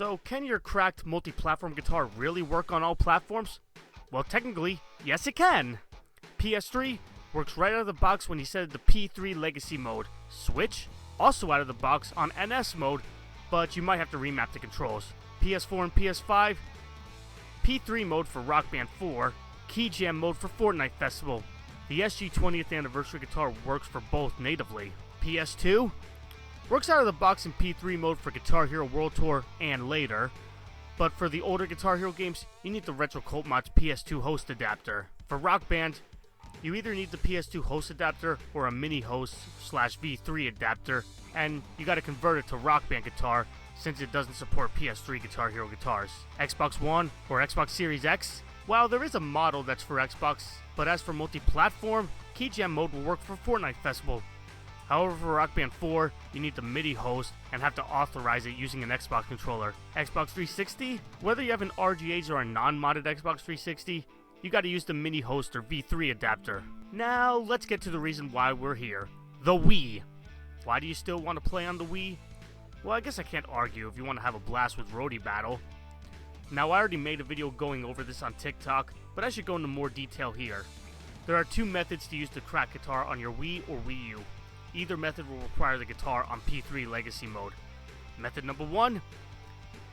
So, can your cracked multi-platform guitar really work on all platforms? Well, technically, yes it can! PS3 works right out of the box when you set it to P3 Legacy mode. Switch, also out of the box on NS mode, but you might have to remap the controls. PS4 and PS5, P3 mode for Rock Band 4, Key Jam mode for Fortnite Festival. The SG 20th Anniversary guitar works for both natively. PS2 works out of the box in P3 mode for Guitar Hero World Tour and later, but for the older Guitar Hero games, you need the RetroCultMods PS2 host adapter. For Rock Band, you either need the PS2 host adapter or a Minihost/V3 adapter, and you gotta convert it to Rock Band guitar since it doesn't support PS3 Guitar Hero guitars. Xbox One or Xbox Series X? While there is a model that's for Xbox, but as for multi-platform, Key Jam mode will work for Fortnite Festival. However, for Rock Band 4, you need the MIDI host and have to authorize it using an Xbox controller. Xbox 360? Whether you have an RGH or a non-modded Xbox 360, you gotta use the mini host or V3 adapter. Now, let's get to the reason why we're here. The Wii. Why do you still want to play on the Wii? Well, I guess I can't argue if you want to have a blast with Roadie Battle. Now, I already made a video going over this on TikTok, but I should go into more detail here. There are two methods to use the cracked guitar on your Wii or Wii U. Either method will require the guitar on P3 Legacy mode. Method number 1.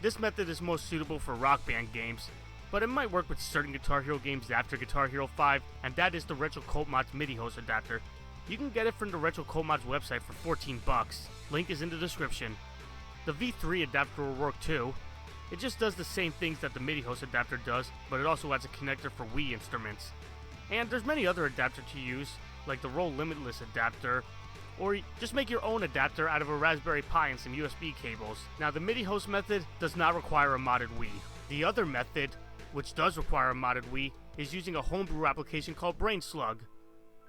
This method is most suitable for Rock Band games, but it might work with certain Guitar Hero games after Guitar Hero 5, and that is the RetroCultMods MIDI host adapter. You can get it from the RetroCultMods website for 14 bucks. Link is in the description. The V3 adapter will work too. It just does the same things that the MIDI host adapter does, but it also adds a connector for Wii instruments. And there's many other adapters to use, like the Roll Limitless adapter, or just make your own adapter out of a Raspberry Pi and some USB cables. Now, the MIDI host method does not require a modded Wii. The other method, which does require a modded Wii, is using a homebrew application called Brainslug.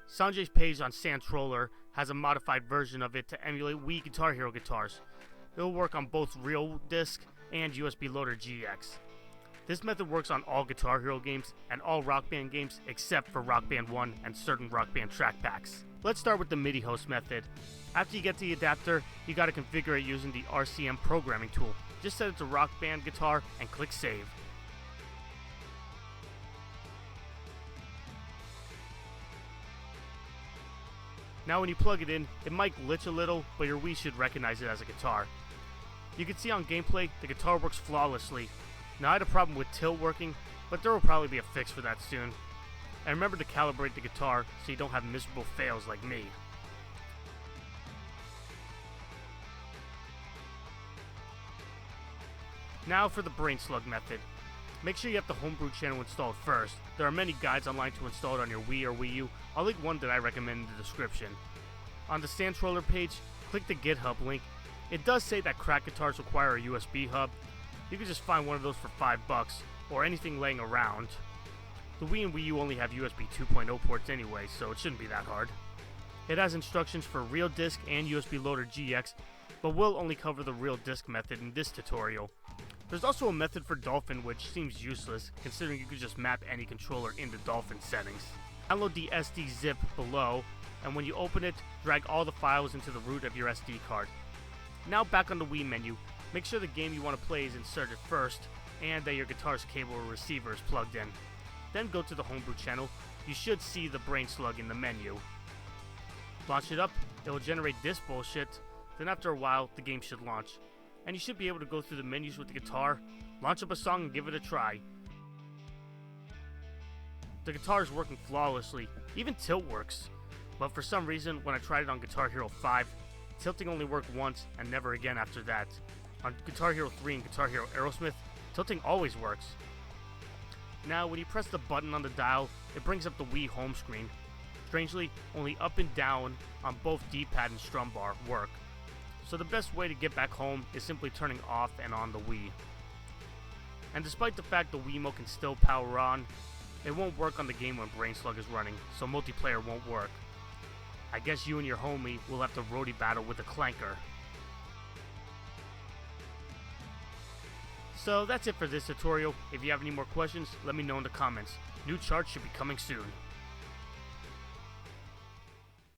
Sanjay's page on Santroller has a modified version of it to emulate Wii Guitar Hero guitars. It will work on both Real Disc and USB Loader GX. This method works on all Guitar Hero games and all Rock Band games except for Rock Band 1 and certain Rock Band track packs. Let's start with the MIDI host method. After you get the adapter, you gotta configure it using the RCM programming tool. Just set it to Rock Band guitar and click save. Now when you plug it in, it might glitch a little, but your Wii should recognize it as a guitar. You can see on gameplay, the guitar works flawlessly. Now I had a problem with tilt working, but there will probably be a fix for that soon. And remember to calibrate the guitar so you don't have miserable fails like me. Now for the Brainslug method. Make sure you have the homebrew channel installed first. There are many guides online to install it on your Wii or Wii U. I'll link one that I recommend in the description. On the Santroller page, click the GitHub link. It does say that cracked guitars require a USB hub. You can just find one of those for 5 bucks, or anything laying around. The Wii and Wii U only have USB 2.0 ports anyway, so it shouldn't be that hard. It has instructions for Real Disc and USB Loader GX, but we'll only cover the Real Disc method in this tutorial. There's also a method for Dolphin which seems useless, considering you could just map any controller into Dolphin settings. Download the SD zip below, and when you open it, drag all the files into the root of your SD card. Now back on the Wii menu, make sure the game you want to play is inserted first, and that your guitar's cable or receiver is plugged in. Then go to the homebrew channel. You should see the Brainslug in the menu. Launch it up, it will generate this bullshit, then after a while, the game should launch. And you should be able to go through the menus with the guitar, launch up a song and give it a try. The guitar is working flawlessly, even tilt works. But for some reason, when I tried it on Guitar Hero 5, tilting only worked once and never again after that. On Guitar Hero 3 and Guitar Hero Aerosmith, tilting always works. Now, when you press the button on the dial, it brings up the Wii home screen. Strangely, only up and down on both D-pad and strum bar work. So the best way to get back home is simply turning off and on the Wii. And despite the fact the Wiimote can still power on, it won't work on the game when Brainslug is running, so multiplayer won't work. I guess you and your homie will have to roadie battle with a clanker. So that's it for this tutorial. If you have any more questions, let me know in the comments. New charts should be coming soon.